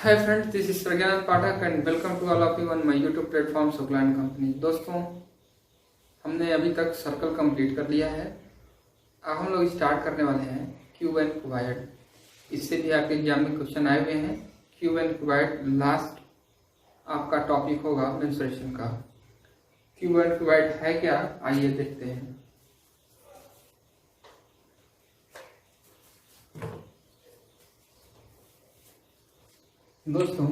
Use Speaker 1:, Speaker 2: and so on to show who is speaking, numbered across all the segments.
Speaker 1: Hi friends, this is Pragyan Pathak and welcome to all of you on my YouTube platform सुकलाइन company. दोस्तों, हमने अभी तक सर्कल कंप्लीट कर लिया है। अब हम लोग स्टार्ट करने वाले हैं क्यूब एंड क्यूबॉइड। इससे भी आपके एग्जाम में क्वेश्चन आए हुए हैं। क्यूब एंड क्यूबॉइड लास्ट आपका टॉपिक होगा मेंसुरेशन का। क्यूब एंड क्यूबॉइड है क्या, आइए देखते हैं। दोस्तों,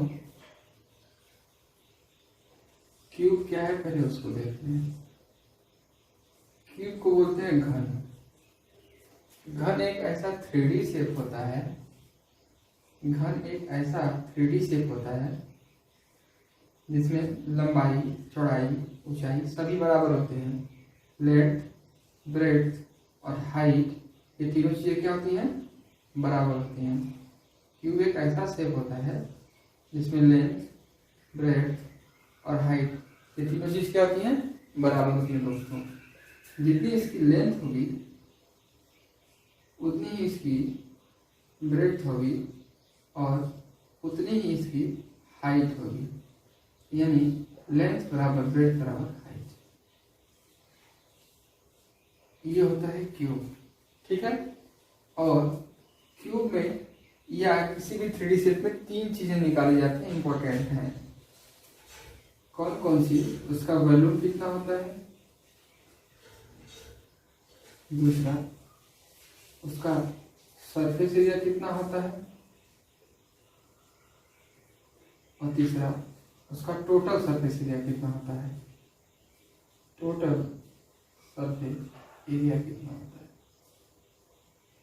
Speaker 1: क्यूब क्या है पहले उसको देखते हैं। क्यूब को बोलते हैं घन। घन एक ऐसा 3D शेप होता है। घन एक ऐसा 3D शेप होता है जिसमें लंबाई, चौड़ाई, ऊंचाई सभी बराबर होते हैं। लेंथ, ब्रेड्थ और हाइट, ये तीनों चीजें क्या होती हैं, बराबर होती हैं। क्यूब एक ऐसा शेप होता है जिसमें लेंथ, ब्रेड्थ और हाइट, ये तीनों चीज क्या होती हैं, बराबर होती हैं। दोस्तों, जितनी इसकी लेंथ होगी उतनी ही इसकी ब्रेड्थ होगी और उतनी ही इसकी हाइट होगी। यानी लेंथ बराबर ब्रेड्थ बराबर हाइट, ये होता है क्यूब। ठीक है। और क्यूब में या किसी भी 3D शेप में तीन चीजें निकाली जाती हैं, इंपॉर्टेंट हैं। कौन कौन सी? उसका वॉल्यूम कितना होता है, दूसरा उसका सरफेस एरिया कितना होता है, और तीसरा उसका टोटल सरफेस एरिया कितना होता है। टोटल सरफेस एरिया कितना होता है।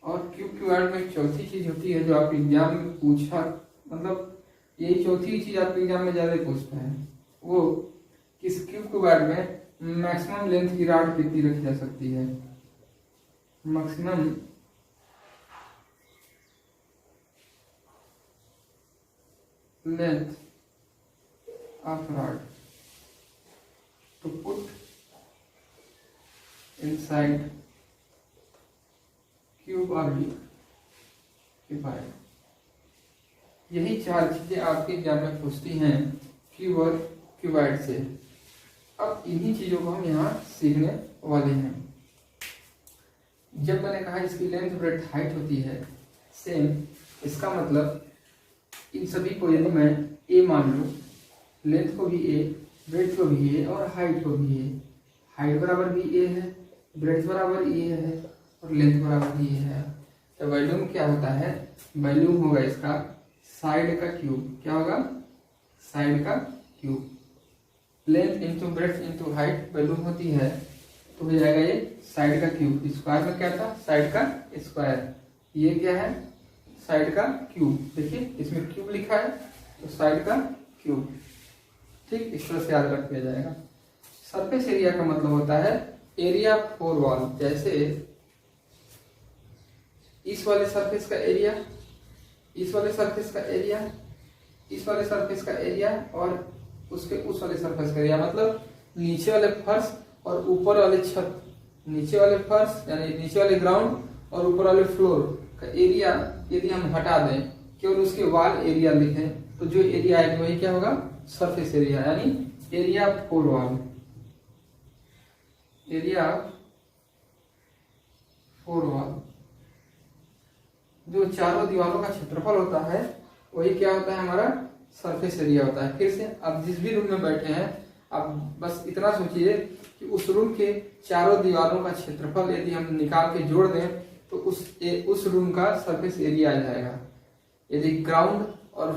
Speaker 1: और क्यूब क्यूबॉइड में एक चौथी चीज होती है जो आप एग्जाम में पूछा, मतलब यही चौथी चीज आपके एग्जाम में ज्यादा पूछता है, वो किस क्यूब क्यूबॉइड में मैक्सिमम लेंथ की रॉड कितनी रखी जा सकती है। Maximum length of rod to put inside cube और क्यूबॉइड। यही चार चीजें आपके एग्जाम में पूछती हैं क्यूब और क्यूबॉइड से। अब इन्हीं चीजों को हम यहाँ सीखने वाले हैं। जब मैंने कहा इसकी लेंथ, ब्रेड्थ, हाइट होती है सेम, इसका मतलब इन सभी को यदि मैं ए मान लूं, लेंथ को भी ए, ब्रेड्थ को भी ए और हाइट को भी ए, हाइट बराबर भी ए है, ब्रेड्थ बराबर ए है और लेंथ बराबर भी है, तो वॉल्यूम क्या होता है, वॉल्यूम होगा इसका साइड का क्यूब। क्या होगा? साइड का cube. Length into breadth into height volume होती है, तो हो जाएगा ये साइड का क्यूब। स्क्वायर में क्या था, साइड का स्क्वायर। ये क्या है, साइड का क्यूब। देखिए इसमें क्यूब लिखा है तो साइड का क्यूब। ठीक, इस तरह से याद रख दिया जाएगा। सरफेस एरिया का मतलब होता है एरिया फोर वॉल। जैसे इस वाले सरफेस का एरिया, इस वाले सरफेस का एरिया, इस वाले सरफेस का एरिया और उसके उस वाले सरफेस का एरिया, मतलब नीचे वाले फर्श और ऊपर वाले छत। नीचे वाले फर्श यानी नीचे वाले ग्राउंड और ऊपर वाले फ्लोर का एरिया यदि हम हटा दें, केवल उसके वॉल एरिया लिखें, तो जो एरिया आएगा वही क्या होगा, सरफेस एरिया, यानी area four wall. Area four wall, जो चारों दीवारों का क्षेत्रफल होता है वही क्या होता है, हमारा सरफेस एरिया होता है। फिर से आप जिस भी रूम में बैठे हैं, आप बस इतना सोचिए कि उस रूम के चारों दीवारों का क्षेत्रफल यदि हम निकाल के जोड़ दें तो उस रूम का सरफेस एरिया आ जाएगा। यदि ग्राउंड और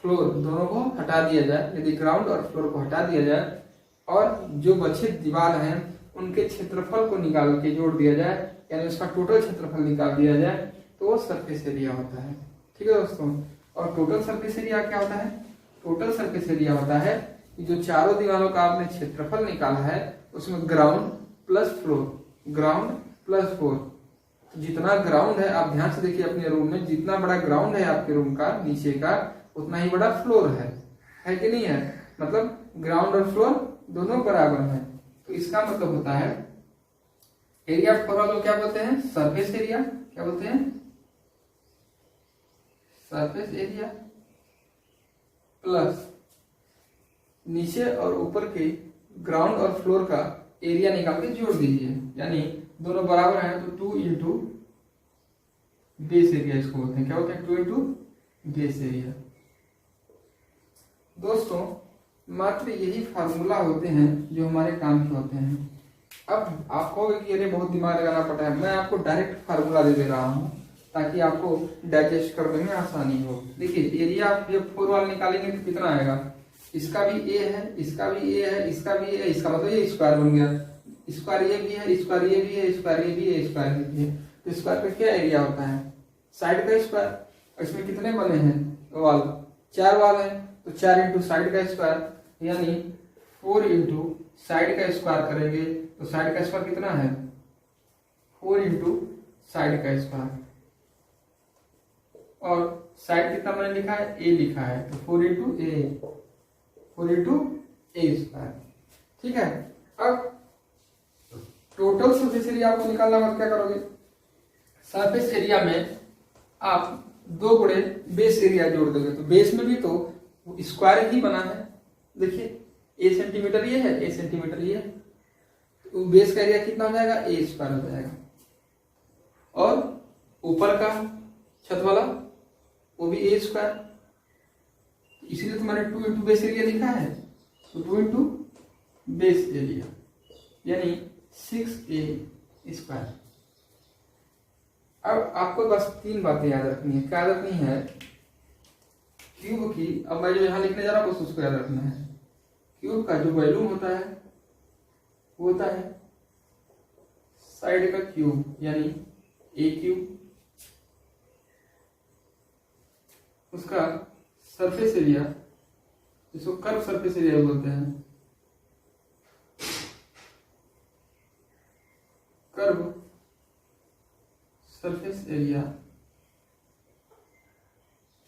Speaker 1: फ्लोर दोनों को हटा दिया जाए, यदि ग्राउंड और फ्लोर को हटा दिया जाए और जो बचे दीवार हैं उनके क्षेत्रफल को निकाल के जोड़ दिया जाए, यानी उसका टोटल क्षेत्रफल निकाल दिया जाए, तो वो सरफेस एरिया होता है। ठीक है दोस्तों। और टोटल सरफेस एरिया क्या होता है? टोटल सरफेस एरिया होता है कि जो चारों दीवारों का आपने क्षेत्रफल निकाला है उसमें ground plus floor, ground plus floor, तो जितना ग्राउंड है, आप ध्यान से देखिए अपने रूम में, जितना बड़ा ग्राउंड है आपके रूम का नीचे का, उतना ही बड़ा फ्लोर है कि नहीं है? मतलब ग्राउंड और फ्लोर दोनों बराबर है। तो इसका मतलब होता है एरिया फोर वॉल को क्या बोलते हैं, सरफेस एरिया। क्या बोलते हैं, सरफेस एरिया। प्लस नीचे और ऊपर के ग्राउंड और फ्लोर का एरिया निकाल के जोड़ दीजिए, यानी दोनों बराबर हैं तो 2 इंटू बेस एरिया इसको बोलते हैं। क्या होता है? 2 इंटू बेस एरिया। दोस्तों मात्र यही फार्मूला होते हैं जो हमारे काम के होते हैं। अब आप कहोगे कि अरे बहुत दिमाग लगाना पड़ता है, मैं आपको डायरेक्ट फार्मूला दे रहा हूँ ताकि आपको डाइजेस्ट करने में आसानी हो। देखिए एरिया आप जब 4 वाला निकालेंगे तो कितना आएगा? इसका भी ए है, इसका भी ए है, इसका भी ए है, इसका मतलब ये स्क्वायर बन गया। स्क्वायर ये भी है, स्क्वायर ये भी है, स्क्वायर ये भी है, स्क्वायर ये भी है। तो स्क्वायर का क्या एरिया होता है? साइड का स्क्वायर। इसमें कितने बने हैं वाल? 4 वाल है, तो 4 इंटू साइड का स्क्वायर, यानी 4 इंटू साइड का स्क्वायर करेंगे तो साइड का स्क्वायर कितना है? 4 इंटू साइड का स्क्वायर। और साइड कितना मैंने लिखा है? ए लिखा है, तो 4 इंटू ए, 4 इंटू ए स्क्वायर। ठीक है। अब टोटल सरफेस एरिया आपको निकालना है, क्या करोगे? सरफेस एरिया में आप 2 गुणे बेस एरिया जोड़ दोगे, तो बेस में भी तो स्क्वायर ही बना है। देखिए ए सेंटीमीटर ये है, ए सेंटीमीटर ये है, तो बेस का एरिया कितना हो जाएगा? ए स्क्वायर हो जाएगा। और ऊपर का छत वाला वो भी ए स्क्वायर, इसीलिए तो मैंने 2 इंटू बेस एरिया लिखा है। तो 2 इंटू बेस एरिया यानी 6a स्क्वायर। अब आपको बस 3 बातें याद रखनी है। क्या रखनी है? क्यूब की, अब मैं जो यहां लिखने जा रहा हूं बस उसको याद रखना है। क्यूब का जो वॉल्यूम होता है वो होता है साइड का क्यूब, यानी ए क्यूब। उसका सरफेस एरिया, जिसको कर्व सरफेस एरिया बोलते हैं, curve surface area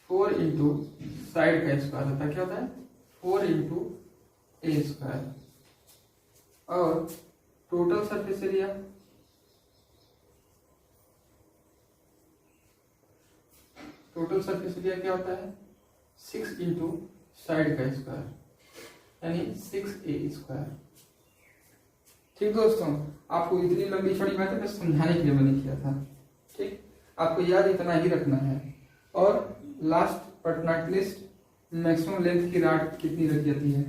Speaker 1: 4 into side का स्क्वायर होता है। क्या होता है? 4 इंटू ए स्क्वायर। और टोटल सरफेस एरिया क्या होता है? 6 इंटू साइड का स्क्वायर, यानी 6a स्क्वायर। ठीक दोस्तों, आपको इतनी लंबी छोटी बातें बस समझाने के लिए मैंने किया था। ठीक, आपको याद इतना ही रखना है। और last but not least, maximum length की रॉड कितनी रखी जाती है?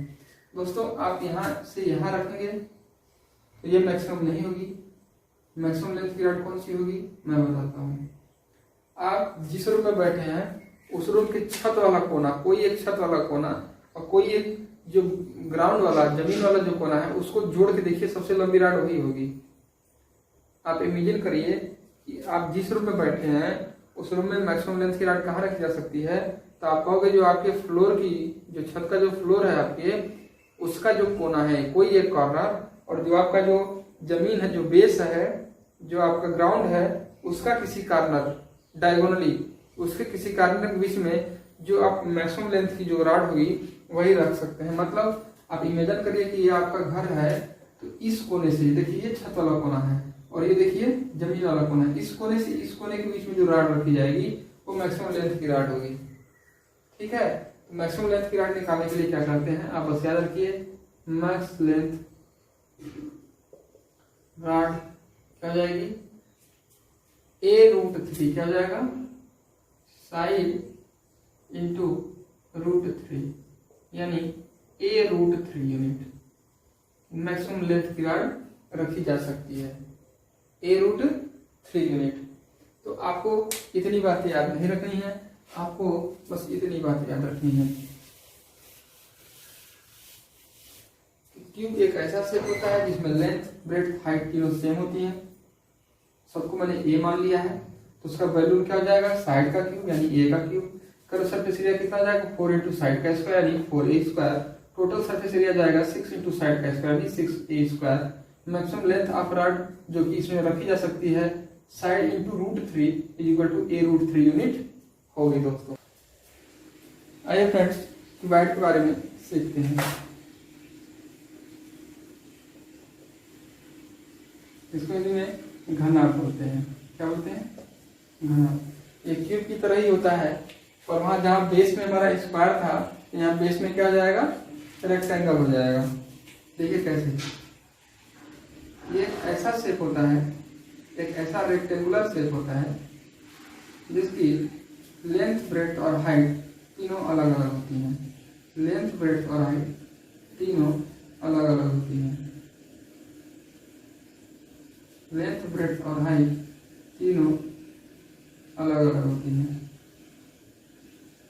Speaker 1: दोस्तों आप यहाँ से यहाँ रखेंगे तो ये मैक्सिमम नहीं होगी। मैक्सिमम लेंथ की रॉड कौन सी होगी मैं बताता हूँ। आप जिस रूम में बैठे हैं उस रूम के छत वाला कोना, कोई एक छत वाला कोना और कोई एक जो ग्राउंड वाला जमीन वाला जो कोना है उसको जोड़ के देखिए, सबसे लंबी रॉड वही होगी। आप इमेजिन करिए कि आप जिस रूम में बैठे हैं उस रूम में मैक्सिमम लेंथ की रॉड कहाँ रखी जा सकती है? तो आप कहोगे जो आपके फ्लोर की, जो छत का जो फ्लोर है आपके, उसका जो कोना है कोई एक कॉर्नर, और जो आपका जो जमीन है, जो बेस है, जो आपका ग्राउंड है, उसका किसी कॉर्नर डायगोनली, उसके किसी कॉर्नर के बीच में जो आप मैक्सिमम लेंथ की जो रॉड होगी वही रख सकते हैं। मतलब आप इमेजिन करिए कि ये आपका घर है, तो इस कोने से देखिए ये छत वाला कोना है और ये देखिए जमीन वाला कोना है, इस कोने से इस कोने के बीच में जो रॉड रखी जाएगी वो मैक्सिमम लेंथ की रॉड होगी। ठीक है, मैक्सिमम लेंथ की रॉड निकालने के लिए क्या करते हैं आप बस याद रखिए, मैक्स लेंथ रॉड क्या हो जाएगी? a√3 क्या हो जाएगा? साइड इंटू √3, यानी a√3 यूनिट मैक्सिमम लेंथ की रॉड रखी जा सकती है, a√3 यूनिट। तो आपको इतनी बातें याद नहीं रखनी है, आपको बस इतनी बातें याद रखनी है। क्यूब एक ऐसा शेप होता है जिसमें लेंथ, ब्रेड्थ, हाइट तीनों सेम होती है। सबको मैंने ए मान लिया है, तो उसका वैल्यू क्या हो जाएगा? साइड का क्यूब यानी ए का क्यूब। कर्व सरफेस एरिया कितना जाएगा? 4 इंटू साइड का स्क्वायर यानी 4a square. Total surface area जाएगा 6 इंटू साइड का स्क्वायर यानी 6a square. Maximum length of rod जो कि इसमें रखी जा सकती है side into √3 is equal to a√3 unit होगी। दोस्तों आइए फ्रेंड्स क्यूबॉइड के बारे में सीखते हैं। इसको हिंदी में घनाभ बोलते हैं। क्या बोलते हैं? घनाभ। एक क्यूब की तरह ही होता है, और वहां जहाँ बेस में हमारा स्क्वायर था, यहाँ बेस में क्या हो जाएगा, रेक्टेंगल हो जाएगा। देखिए कैसे, ये ऐसा शेप होता है, एक ऐसा रेक्टेंगुलर शेप होता है जिसकी लेंथ, ब्रेड्थ और हाइट तीनों अलग अलग होती हैं। लेंथ, ब्रेड्थ और हाइट तीनों अलग अलग होती हैं। लेंथ, ब्रेड्थ और हाइट तीनों अलग अलग होती हैं।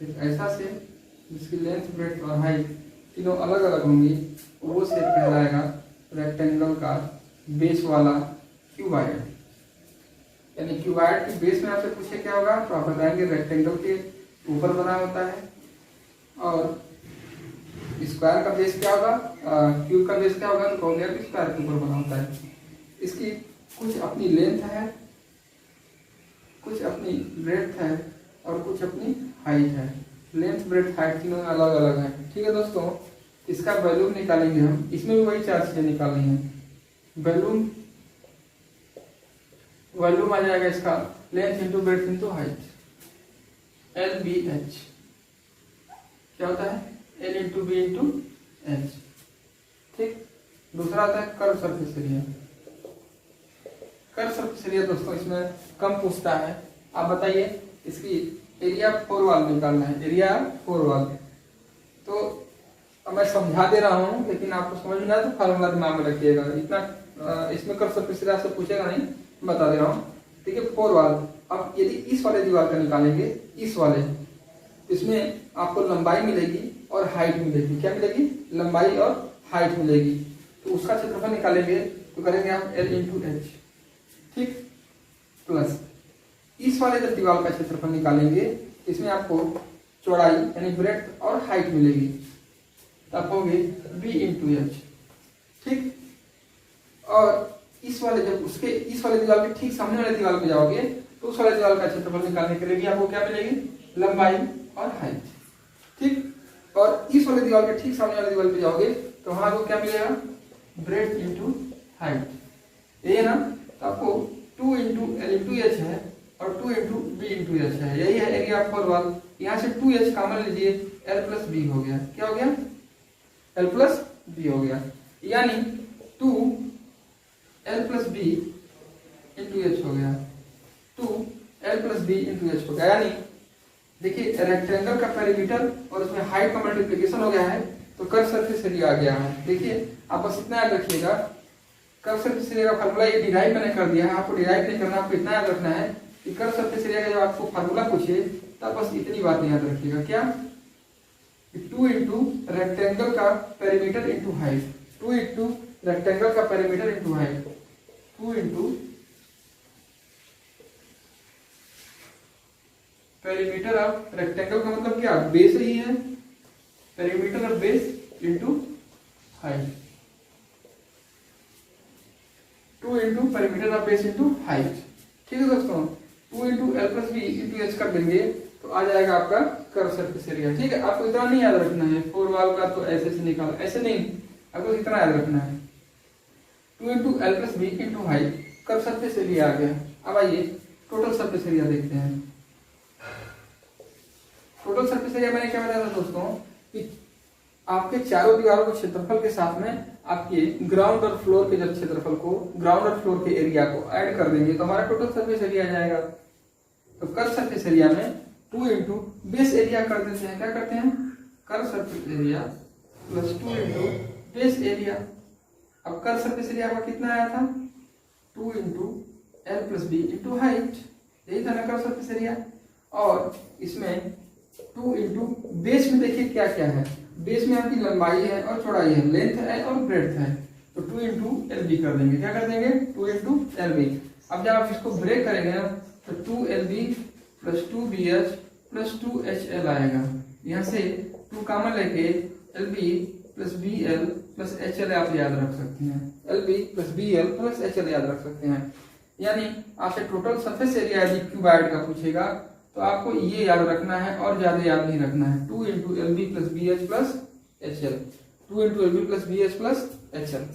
Speaker 1: एक ऐसा शेप जिसकी लेंथ, ब्रेड्थ और हाइट तीनों अलग अलग होंगी, वो शेप कहलाएगा रेक्टेंगल का बेस वाला क्यूबाइड। यानी क्यूबाइड की बेस में आपसे पूछे क्या होगा, तो आप बताएंगे रेक्टेंगल के ऊपर बना होता है। और स्क्वायर का बेस क्या होगा, क्यूब का बेस क्या होगा, तो कहोगे कि स्क्वायर के ऊपर बना होता है। इसकी कुछ अपनी लेंथ है, कुछ अपनी ब्रेड्थ है और कुछ अपनी हाइट है। लेंथ, ब्रेड्थ, हाइट तीनों अलग अलग है। ठीक है दोस्तों, इसका वॉल्यूम निकालेंगे हम। इसमें भी वही चार चीजें निकालनी है। वॉल्यूम आ जाएगा इसका length into breadth into height, LBH। क्या होता है, L into B into H. ठीक, दूसरा आता है curve surface area. Curve surface area दोस्तों इसमें कम पूछता है। आप बताइए, इसकी एरिया 4 वाल निकालना है, एरिया 4 वाल। तो अब मैं समझा दे रहा हूँ, लेकिन आपको समझ में ना तो फार्मूला दिमाग में रखिएगा। इतना इसमें कर्व सरफेस एरिया से पूछेगा नहीं, बता दे रहा हूँ। ठीक है, 4 वाल। अब यदि इस वाले दीवार का निकालेंगे, इस वाले, इसमें आपको लंबाई मिलेगी और हाइट मिलेगी। क्या मिलेगी, लंबाई और हाइट मिलेगी। तो उसका क्षेत्रफल निकालेंगे तो करेंगे आप L इंटू एच। ठीक, प्लस इस वाले जब दीवार का क्षेत्रफल निकालेंगे, इसमें आपको चौड़ाई यानी ब्रेड्थ और हाइट मिलेगी, तब होगी B इंटू एच। ठीक, और इस वाले जब उसके इस वाले दीवार के ठीक सामने वाले दीवार पे जाओगे, तो उस वाले दीवार का क्षेत्रफल निकालने के लिए भी आपको क्या मिलेगी, लंबाई और हाइट। ठीक, और इस वाले दीवार के ठीक सामने वाले दीवार पे जाओगे तो वहां आपको क्या मिलेगा, ब्रेड्थ इंटू हाइट। ये ना, तो आपको 2 इंटू L इंटू एच है और 2 इंटू बी इंटू एच है। यही है एरिया ऑफ 4 वाल। यहाँ से 2H कॉमन लीजिए, L प्लस बी हो गया। क्या हो गया, L प्लस बी हो गया। यानी 2L plus B into H हो गया, 2L plus B into H हो गया। यानी देखिए, रेक्टेंगल का पेरीमीटर और उसमें हाइट का मल्टीप्लिकेशन हो गया है, तो कर्व सरफेस एरिया आ गया है। देखिए, आप बस इतना याद रखिएगा, कर्व सरफेस एरिया का फार्मूला ये डिराइव मैंने कर दिया है। आपको डिराइव नहीं करना, आपको इतना याद रखना है कि कर्व सरफेस एरिया का जब आपको फार्मूला पूछे, तब बस इतनी बात याद रखिएगा। क्या, 2 इंटू रेक्टेंगल का perimeter into height, 2 into rectangle का perimeter into height, 2 into perimeter of rectangle का मतलब क्या, बेस ही है, perimeter of base into height, 2 into perimeter of base into height. ठीक है दोस्तों, 2 into L plus B into H कर देंगे तो आ जाएगा आपका कर्व सरफेस एरिया। ठीक है, आपको इतना नहीं याद रखना है 4 वाल का, तो ऐसे से निकाल, ऐसे नहीं, आपको इतना याद रखना है, 2 into L plus B into height, curve surface area आ गया। अब आइए टोटल सरफेस एरिया देखते हैं। टोटल सरफेस एरिया मैंने क्या बताया था दोस्तों, कि आपके चारों दीवारों के क्षेत्रफल के साथ में आपके ग्राउंड और फ्लोर के जब क्षेत्रफल को, ग्राउंड और फ्लोर के एरिया को ऐड कर देंगे तो हमारा टोटल सरफेस एरिया आ जाएगा। तो कर्व सरफेस एरिया में 2 इंटू बेस एरिया कर देते हैं। क्या करते हैं, curve surface area plus 2 into base area. अब कर्व सरफेस एरिया का कितना आया था, 2 into L plus B into height, यही था ना कर्व सरफेस एरिया। और इसमें 2 इंटू बेस में देखिए क्या क्या है, बेस में आपकी लंबाई है और चौड़ाई है, लेंथ है और ब्रेड्थ है, तो 2 इंटू LB कर देंगे। क्या कर देंगे, 2 इंटू LB। अब जब आप इसको ब्रेक करेंगे ना, तो 2LB plus 2BH plus 2HL आएगा। यहाँ से 2 कॉमन लेके LB plus BL plus HL आप याद रख सकते हैं, LB plus BL plus HL याद रख सकते हैं। यानी आपसे टोटल सरफेस एरिया यदि क्यूबाइड का पूछेगा तो आपको ये याद रखना है और ज्यादा याद नहीं रखना है, 2 into LB plus BH plus HL, 2 into LB plus BH plus HL।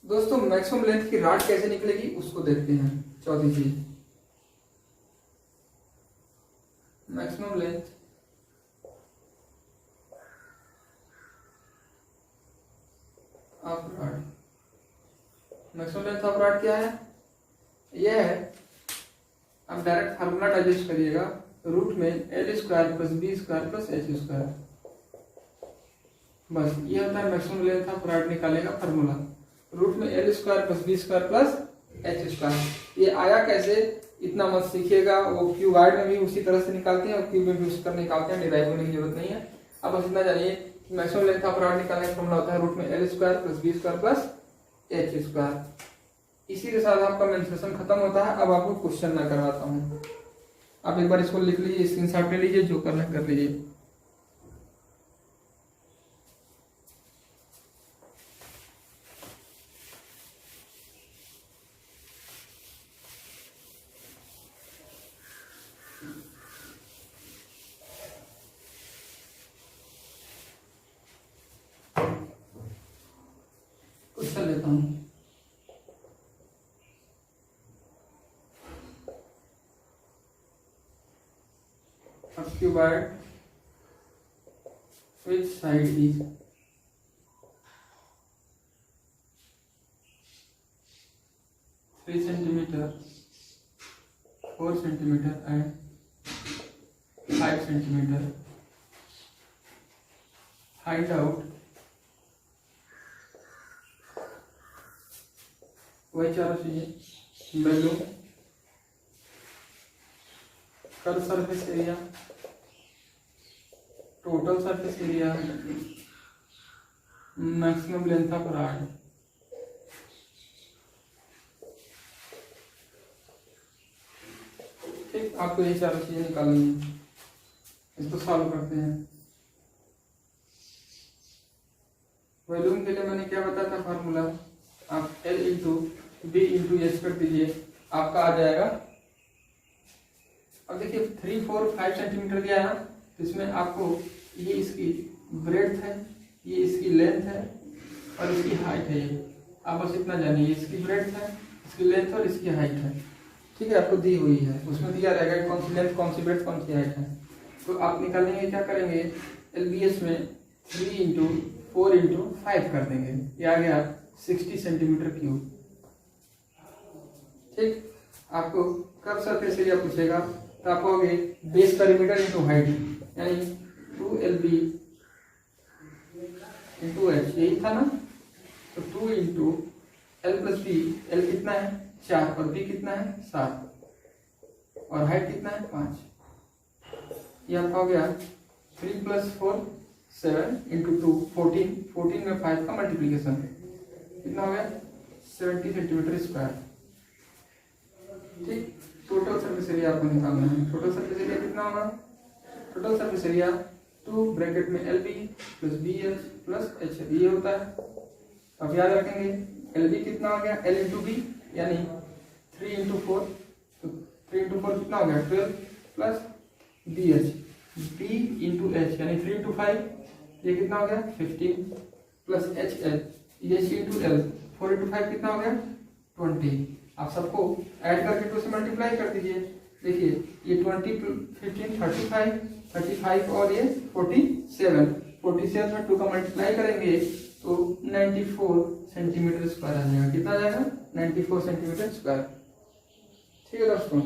Speaker 1: दोस्तों मैक्सिमम लेंथ की रॉड कैसे निकलेगी उसको देखते हैं। चौथी चीज, maximum length of rod. Maximum length of rod क्या है? यह है, आप डायरेक्ट फार्मूला डाइजेस्ट करिएगा, रूट में L square plus B square plus H square. बस ये होता है मैक्सिमम लेंथ ऑफ रॉड निकालने का फार्मूला, रूट में L square plus B square plus H square. ये आया कैसे इतना मत सीखिएगा, वो क्यूबॉइड में भी उसी तरह से निकालते हैं और क्यूब में भी उसी तरह निकालते हैं, डिराइव करने की जरूरत नहीं है। अब बस इतना जानिए कि मैक्सिमम लेंथ ऑफ रॉड निकालने का फार्मूला होता है रूट में L square plus B square plus H square. इसी के साथ आपका मेंसुरेशन खत्म होता है। अब आपको क्वेश्चन मैं करवाता हूँ, आप एक बार इसको लिख लीजिए, स्क्रीनशॉट ले लीजिए, जो करना है कर लीजिए। क्वेश्चन लेता हूँ, cuboid which side is 3 centimeter, 4 centimeter and 5 centimeter. Find out वही चारों चीजें, value, curve surface area, total surface area, maximum length of rod. ठीक, आपको ये चारों चीजें निकालनी है, इसको सॉल्व करते हैं। वॉल्यूम के लिए मैंने क्या बताया था फार्मूला, आप L into B into H कर दीजिए, आपका आ जाएगा। अब देखिए 3, 4, 5 सेंटीमीटर दिया है, तो इसमें आपको ये इसकी ब्रेड्थ है, ये इसकी लेंथ है और इसकी हाइट है। ये आप बस इतना जानिए, इसकी ब्रेड्थ है, इसकी लेंथ और इसकी हाइट है। ठीक है, आपको दी हुई है, उसमें दिया रहेगा कौन सी लेंथ, कौन सी ब्रेड्थ, कौन सी हाइट है। तो आप निकालेंगे, क्या करेंगे, LBS में 3 इंटू 4 इंटू 5 कर देंगे, ये आ गया 60 सेंटीमीटर क्यूब। ठीक, आपको कर्व सरफेस एरिया पूछेगा तो आप कहोगे बेस पेरीमीटर इंटू हाइट, यानी 2LB इंटू एच, यही था ना। तो 2 into L plus B, L कितना है 4 और बी कितना है 7 और हाइट कितना है 5। ये आपका हो गया 3 + 4 7 इंटू 2 14, 14 में 5 का मल्टीप्लीकेशन, कितना हो गया 70 सेंटीमीटर स्क्वायर। ठीक, टोटल सरफेस एरिया आपको निकालना है। टोटल सरफेस एरिया कितना होगा, टोटल सरफेस एरिया 2 ब्रैकेट में LB plus BH plus H, ये होता है। अब याद रखेंगे LB कितना हो गया, L इंटू बी, यानी 3 इंटू 4, तो 3 इंटू 4 कितना हो गया 12 plus BH, B into H यानी 3 इंटू 5, ये कितना हो गया 15 प्लस HL, ये H इंटू L, 4 इंटू 5 कितना हो गया 20। आप सबको ऐड करके 2 से मल्टीप्लाई कर दीजिए। देखिए ये 20 15 35 35 और ये 47, 47 में 2 का मल्टीप्लाई करेंगे तो 94 सेंटीमीटर स्क्वायर आ जाएगा। कितना आ जाएगा 94 सेंटीमीटर स्क्वायर। ठीक है दोस्तों,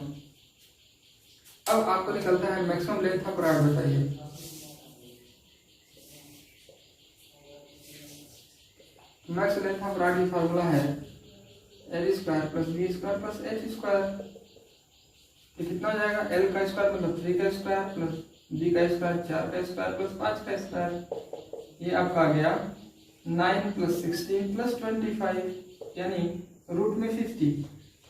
Speaker 1: अब आपको निकलता है मैक्सिमम लेंथ ऑफ रॉड, बताइए। मैक्स लेंथ ऑफ रॉड की फार्मूला है L square plus B square plus H square. तो कितना हो जाएगा, L का स्क्वायर मतलब 3 का स्क्वायर प्लस बी का स्क्वायर 4 का स्क्वायर प्लस 5 का स्क्वायर। ये आपका आ गया 9 + 16 + 25, यानी रूट में 50।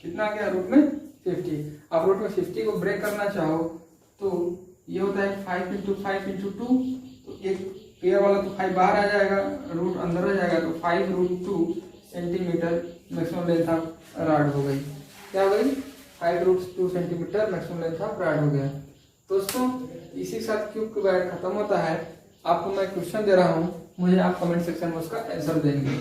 Speaker 1: कितना आ गया रूट में 50। आप रूट में 50 को ब्रेक करना चाहो तो ये होता है 5 × 5 × 2, तो एक पेयर वाला तो 5 बाहर आ जाएगा, रूट अंदर आ जाएगा, तो 5√2 centimetre maximum length of rod हो गई। क्या हो गई 5√2 centimetre maximum length of rod हो गया। दोस्तों इसी के साथ क्यूब क्यूबॉइड खत्म होता है। आपको मैं क्वेश्चन दे रहा हूं, मुझे आप कमेंट सेक्शन में उसका आंसर देंगे।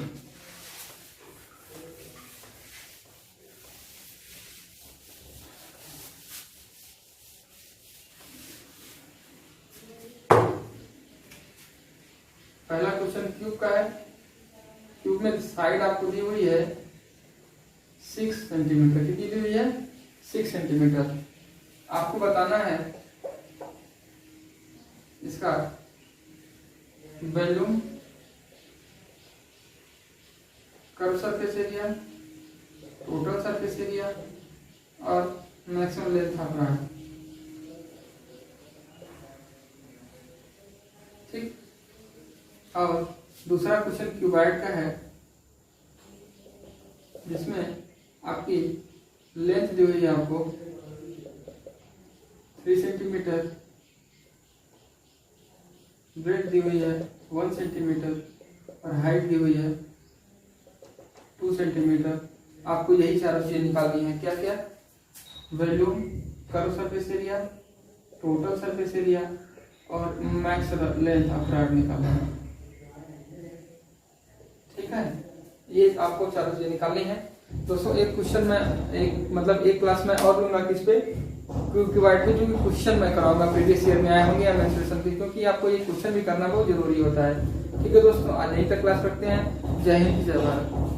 Speaker 1: पहला क्वेश्चन क्यूब का है। क्यूब में साइड आपको दी हुई है 6 सेंटीमीटर। कितनी दी हुई है? 6 सेंटीमीटर। आपको बताना है इसका volume, curve surface area, total surface area और मैक्सिमम लेंथ ऑफ रॉड। ठीक। और दूसरा क्वेश्चन क्यूबॉइड का है, जिसमें आपकी लेंथ दी हुई है आपको 3 सेंटीमीटर, ब्रेथ दी हुई है 1 सेंटीमीटर और हाइट दी हुई है 2 सेंटीमीटर। आपको यही चारों चीजें निकालनी है। क्या क्या? Volume, curve surface area, total surface area और मैक्स लेंथ ऑफ रॉड निकालना है। ठीक है, ये आपको चारों चीजें निकालनी है। दोस्तों एक क्वेश्चन में एक क्लास में और लूंगा किस पे, क्यूबॉइड पे, जो कि क्वेश्चन मैं कराऊंगा प्रीवियस ईयर में आए होंगे या मेंसुरेशन के, क्योंकि आपको ये क्वेश्चन भी करना बहुत जरूरी होता है। ठीक है दोस्तों, आज यहीं तक क्लास रखते हैं। जय हिंद, जय भारत।